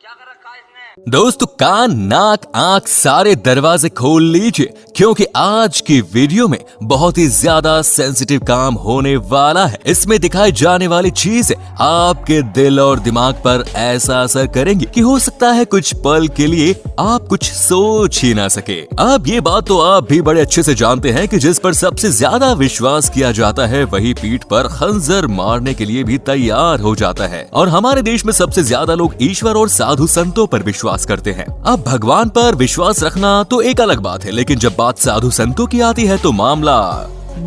क्या कर रखा है इसने? दोस्तों कान नाक आंख सारे दरवाजे खोल लीजिए क्योंकि आज की वीडियो में बहुत ही ज्यादा सेंसिटिव काम होने वाला है। इसमें दिखाई जाने वाली चीजें आपके दिल और दिमाग पर ऐसा असर करेंगी कि हो सकता है कुछ पल के लिए आप कुछ सोच ही ना सके। अब ये बात तो आप भी बड़े अच्छे से जानते हैं कि जिस पर सबसे ज्यादा विश्वास किया जाता है वही पीठ पर खंजर मारने के लिए भी तैयार हो जाता है। और हमारे देश में सबसे ज्यादा लोग ईश्वर और साधु संतों पर विश्वास करते हैं। अब भगवान पर विश्वास रखना तो एक अलग बात है, लेकिन जब बात साधु संतों की आती है तो मामला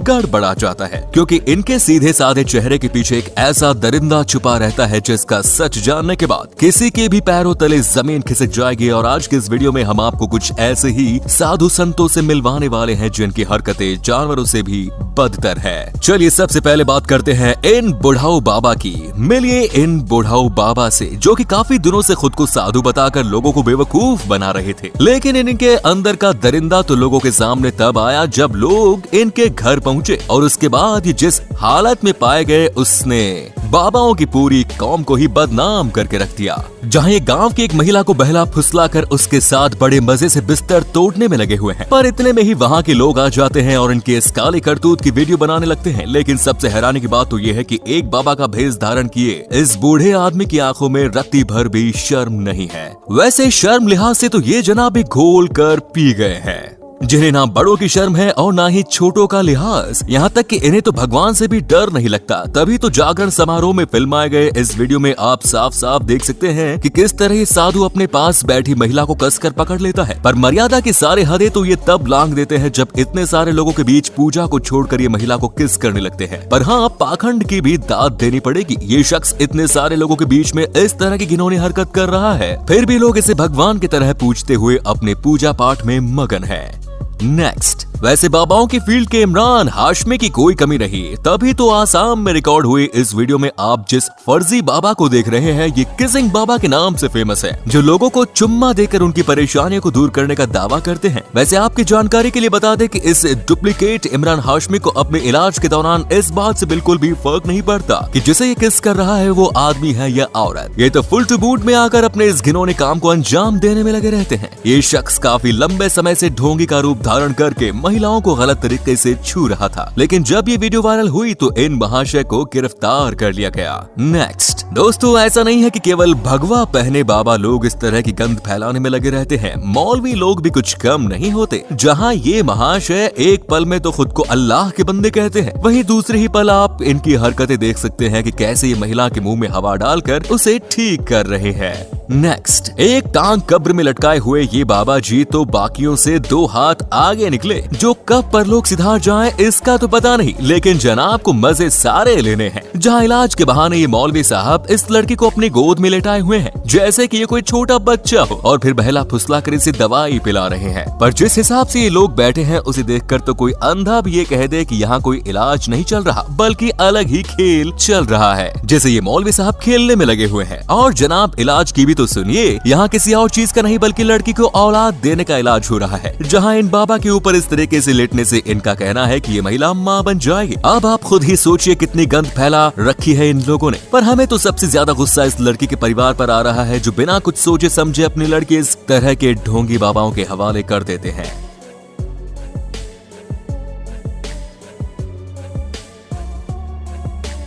गड़बड़ा जाता है, क्योंकि इनके सीधे साधे चेहरे के पीछे एक ऐसा दरिंदा छुपा रहता है जिसका सच जानने के बाद किसी के भी पैरों तले जमीन खिसक जाएगी। और आज के इस वीडियो में हम आपको कुछ ऐसे ही साधु संतों से मिलवाने वाले हैं जिनकी हरकतें जानवरों से भी बदतर है। चलिए सबसे पहले बात करते हैं इन बुढ़ाऊ बाबा की। मिलिए इन बुढ़ाऊ बाबा से जो कि काफी दिनों से खुद को साधु बताकर लोगों को बेवकूफ बना रहे थे, लेकिन इनके अंदर का दरिंदा तो लोगों के सामने तब आया जब लोग इनके घर पहुंचे और उसके बाद ये जिस हालत में पाए गए उसने बाबाओं की पूरी कौम को ही बदनाम करके रख दिया। जहां ये गांव की एक महिला को बहला फुसला कर उसके साथ बड़े मजे से बिस्तर तोड़ने में लगे हुए हैं, पर इतने में ही वहां के लोग आ जाते हैं और इनके इस काले करतूत की वीडियो बनाने लगते हैं। लेकिन सबसे हैरानी की बात तो ये है कि एक बाबा का भेष धारण किए इस बूढ़े आदमी की आंखों में रत्ती भर भी शर्म नहीं है। वैसे शर्म लिहाज से तो ये जनाब भी घोल कर पी गए हैं, जिन्हें ना बड़ों की शर्म है और ना ही छोटों का लिहाज। यहाँ तक कि इन्हें तो भगवान से भी डर नहीं लगता। तभी तो जागरण समारोह में फिल्माए गए इस वीडियो में आप साफ साफ देख सकते हैं कि किस तरह ये साधु अपने पास बैठी महिला को कसकर पकड़ लेता है। पर मर्यादा की सारे हदें तो ये तब लांघ देते हैं जब इतने सारे लोगों के बीच पूजा को छोड़कर ये महिला को किस करने लगते हैं। पर हाँ, पाखंड की भी दाद देनी पड़ेगी। ये शख्स इतने सारे लोगों के बीच में इस तरह की घिनौनी हरकत कर रहा है, फिर भी लोग इसे भगवान की तरह पूजते हुए अपने पूजा पाठ में मगन है। नेक्स्ट, वैसे बाबाओं की फील्ड के इमरान हाशमी की कोई कमी नहीं। तभी तो आसाम में रिकॉर्ड हुई इस वीडियो में आप जिस फर्जी बाबा को देख रहे हैं ये किसिंग बाबा के नाम से फेमस है, जो लोगों को चुम्मा देकर उनकी परेशानियों को दूर करने का दावा करते हैं। वैसे आपकी जानकारी के लिए बता दें कि इस डुप्लीकेट इमरान हाशमी को अपने इलाज के दौरान इस बात से बिल्कुल भी फर्क नहीं पड़ता कि जिसे ये किस कर रहा है वो आदमी है या औरत। ये तो फुल टू बूट में आकर अपने इस घिनौने काम को अंजाम देने में लगे रहते हैं। ये शख्स काफी लंबे समय से ढोंगी का रूप धारण करके महिलाओं को गलत तरीके से छू रहा था, लेकिन जब ये वीडियो वायरल हुई तो इन महाशय को गिरफ्तार कर लिया गया। नेक्स्ट दोस्तों, ऐसा नहीं है कि केवल भगवा पहने बाबा लोग इस तरह की गंद फैलाने में लगे रहते हैं। मौलवी लोग भी कुछ कम नहीं होते। जहां ये महाशय एक पल में तो खुद को अल्लाह के बंदे कहते हैं, वहीं दूसरे ही पल आप इनकी हरकतें देख सकते हैं कि कैसे ये महिला के मुंह में हवा डालकर उसे ठीक कर रहे हैं। नेक्स्ट, एक टांग कब्र में लटकाए हुए ये बाबा जी तो बाकियों से 2 हाथ आगे निकले। जो कब परलोक सिधार जाएं इसका तो पता नहीं, लेकिन जनाब को मजे सारे लेने हैं। जहां इलाज के बहाने ये मौलवी साहब इस लड़की को अपनी गोद में लेटाए हुए हैं जैसे कि ये कोई छोटा बच्चा हो, और फिर बहला फुसला कर इसे दवाई पिला रहे हैं। पर जिस हिसाब से ये लोग बैठे हैं उसे देखकर तो कोई अंधा भी ये कह दे कि यहाँ कोई इलाज नहीं चल रहा बल्कि अलग ही खेल चल रहा है, जैसे ये मौलवी साहब खेलने में लगे हुए हैं। और जनाब इलाज की भी तो सुनिए, यहाँ किसी और चीज का नहीं बल्कि लड़की को औलाद देने का इलाज हो रहा है। जहाँ इन बाबा के ऊपर इस तरीके से लेटने से इनका कहना है कि ये महिला माँ बन जाएगी। अब आप खुद ही सोचिए कितनी गंद फैला रखी है इन लोगों ने। पर हमें तो सबसे ज्यादा गुस्सा इस लड़की के परिवार पर आ रहा है जो बिना कुछ सोचे समझे अपनी लड़की इस तरह के ढोंगी बाबाओं के हवाले कर देते हैं।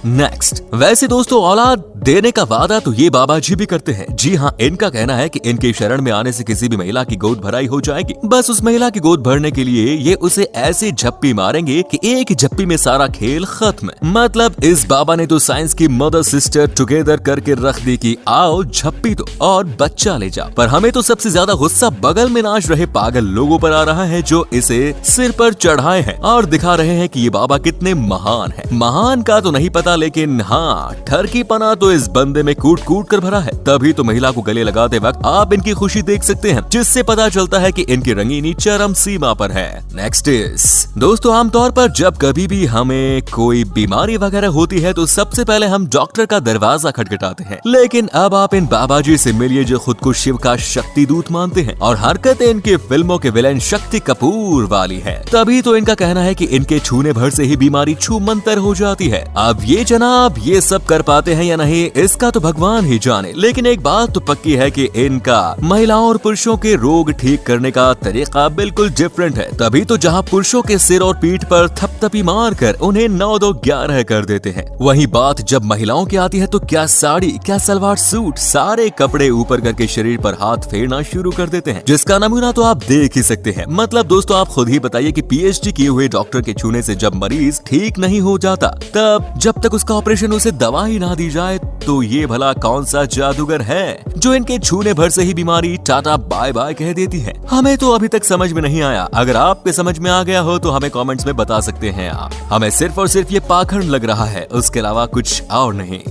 नेक्स्ट, वैसे दोस्तों औलाद देने का वादा तो ये बाबा जी भी करते हैं। जी हाँ, इनका कहना है कि इनके शरण में आने से किसी भी महिला की गोद भराई हो जाएगी। बस उस महिला की गोद भरने के लिए ये उसे ऐसे झप्पी मारेंगे कि एक झप्पी में सारा खेल खत्म। मतलब इस बाबा ने तो साइंस की मदर सिस्टर टुगेदर करके रख दी कि आओ झप्पी दो और बच्चा ले जाओ। पर हमें तो सबसे ज्यादा गुस्सा बगल में नाच रहे पागल लोगों पर आ रहा है जो इसे सिर पर चढ़ाए हैं और दिखा रहे हैं कि ये बाबा कितने महान है। महान का तो नहीं पता, लेकिन हाँ, ठरकी पना तो इस बंदे में कूट कूट कर भरा है। तभी तो महिला को गले लगाते वक्त आप इनकी खुशी देख सकते हैं, जिससे पता चलता है कि इनकी रंगीनी चरम सीमा पर है। नेक्स्ट इज दोस्तों, आमतौर पर जब कभी भी हमें कोई बीमारी वगैरह होती है तो सबसे पहले हम डॉक्टर का दरवाजा खटखटाते हैं, लेकिन अब आप इन बाबा जी से मिलिए जो खुद को शिव का शक्ति दूत मानते हैं और हरकतें इनके फिल्मों के विलेन शक्ति कपूर वाली है। तभी तो इनका कहना है कि इनके छूने भर से ही बीमारी छू मंतर हो जाती है। अब ये जनाब ये सब कर पाते हैं या नहीं नहीं, इसका तो भगवान ही जाने। लेकिन एक बात तो पक्की है कि इनका महिलाओं और पुरुषों के रोग ठीक करने का तरीका बिल्कुल डिफरेंट है। तभी तो जहाँ पुरुषों के सिर और पीठ पर थपथपी मार कर उन्हें 9-2-11 कर देते हैं, वहीं बात जब महिलाओं की आती है तो क्या साड़ी, क्या सलवार सूट, सारे कपड़े ऊपर करके शरीर पर हाथ फेरना शुरू कर देते हैं, जिसका नमूना तो आप देख ही सकते हैं। मतलब दोस्तों, आप खुद ही बताइए कि पीएचडी किए हुए डॉक्टर के छूने से जब मरीज ठीक नहीं हो जाता, तब जब तक उसका ऑपरेशन उसे दवा ही ना दी जाए, तो ये भला कौन सा जादूगर है जो इनके छूने भर से ही बीमारी टाटा बाय बाय कह देती है। हमें तो अभी तक समझ में नहीं आया। अगर आपके समझ में आ गया हो तो हमें कमेंट्स में बता सकते हैं आप। हमें सिर्फ और सिर्फ ये पाखंड लग रहा है, उसके अलावा कुछ और नहीं।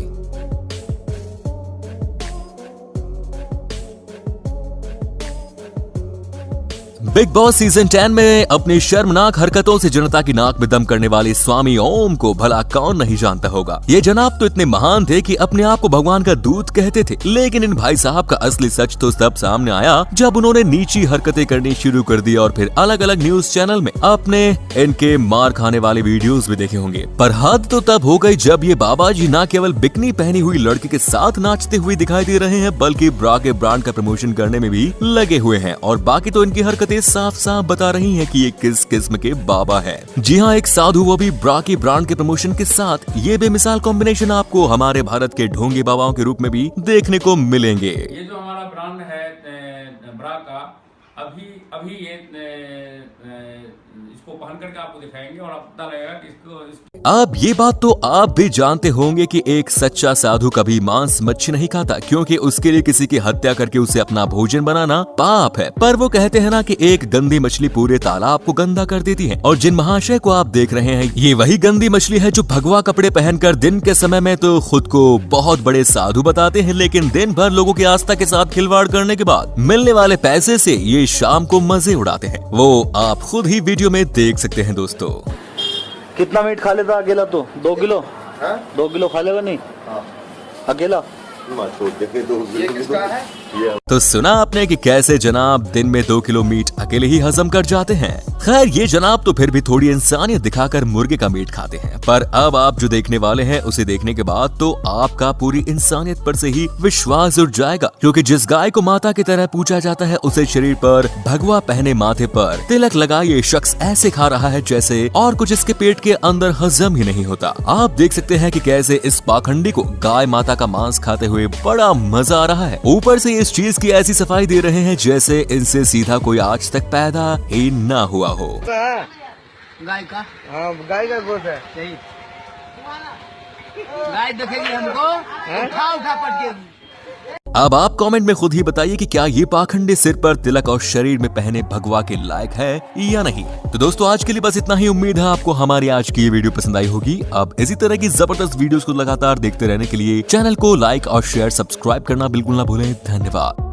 बिग बॉस सीजन 10 में अपनी शर्मनाक हरकतों से जनता की नाक में दम करने वाले स्वामी ओम को भला कौन नहीं जानता होगा। ये जनाब तो इतने महान थे कि अपने आप को भगवान का दूत कहते थे। लेकिन इन भाई साहब का असली सच तो तब सामने आया जब उन्होंने नीची हरकतें करनी शुरू कर दी और फिर अलग अलग न्यूज चैनल में अपने इनके मार खाने वाले वीडियोस भी देखे होंगे। पर हद तो तब हो गई जब ये बाबा जी न केवल बिकनी पहनी हुई लड़की के साथ नाचते हुए दिखाई दे रहे हैं, बल्कि ब्रा के ब्रांड का प्रमोशन करने में भी लगे हुए हैं। और बाकी तो इनकी हरकतें साफ साफ बता रही हैं कि ये किस किस्म के बाबा है। जी हाँ, एक साधु, वो भी ब्रा के ब्रांड के प्रमोशन के साथ। ये बेमिसाल कॉम्बिनेशन आपको हमारे भारत के ढोंगी बाबाओं के रूप में भी देखने को मिलेंगे। ये जो हमारा ब्रांड है ब्रा का, अभी ये इसको पहन करके आपको दिखाएंगे और आपको पता लगेगा कि इसको अब ये बात तो आप भी जानते होंगे कि एक सच्चा साधु कभी मांस मच्छी नहीं खाता, क्योंकि उसके लिए किसी की हत्या करके उसे अपना भोजन बनाना पाप है। पर वो कहते हैं ना कि एक गंदी मछली पूरे तालाब को गंदा कर देती है। और जिन महाशय को आप देख रहे हैं, ये वही गंदी मछली है जो भगवा कपड़े पहनकर दिन के समय में तो खुद को बहुत बड़े साधु बताते हैं, लेकिन दिन भर लोगों की आस्था के साथ खिलवाड़ करने के बाद मिलने वाले पैसे से ये शाम को मजे उड़ाते हैं। वो आप खुद ही वीडियो में देख सकते हैं दोस्तों। कितना मीट खा लेता अकेला? तो 2 किलो है? 2 किलो खा लेगा नहीं? हाँ। अकेला ये किसका है? तो सुना आपने कि कैसे जनाब दिन में 2 किलो मीट अकेले ही हजम कर जाते हैं। खैर, ये जनाब तो फिर भी थोड़ी इंसानियत दिखाकर मुर्गे का मीट खाते हैं। पर अब आप जो देखने वाले हैं, उसे देखने के बाद तो आपका पूरी इंसानियत पर से ही विश्वास उठ जाएगा, क्योंकि जिस गाय को माता की तरह पूजा जाता है, उसे शरीर पर भगवा पहने, माथे पर तिलक लगा ये शख्स ऐसे खा रहा है जैसे और कुछ इसके पेट के अंदर हजम ही नहीं होता। आप देख सकते हैं कि कैसे इस पाखंडी को गाय माता का मांस खाते हुए बड़ा मजा आ रहा है। ऊपर से इस चीज की ऐसी सफाई दे रहे हैं जैसे इनसे सीधा कोई आज तक पैदा ही ना हुआ हो। गाय का? हाँ, गाय का गोश्त है। सही। गाय देखेगी हमको, उठा पटकेगी। अब आप कमेंट में खुद ही बताइए कि क्या ये पाखंडी सिर पर तिलक और शरीर में पहने भगवा के लायक है या नहीं। तो दोस्तों, आज के लिए बस इतना ही। उम्मीद है आपको हमारी आज की ये वीडियो पसंद आई होगी। अब इसी तरह की जबरदस्त वीडियोस को लगातार देखते रहने के लिए चैनल को लाइक और शेयर, सब्सक्राइब करना बिल्कुल ना भूलें। धन्यवाद।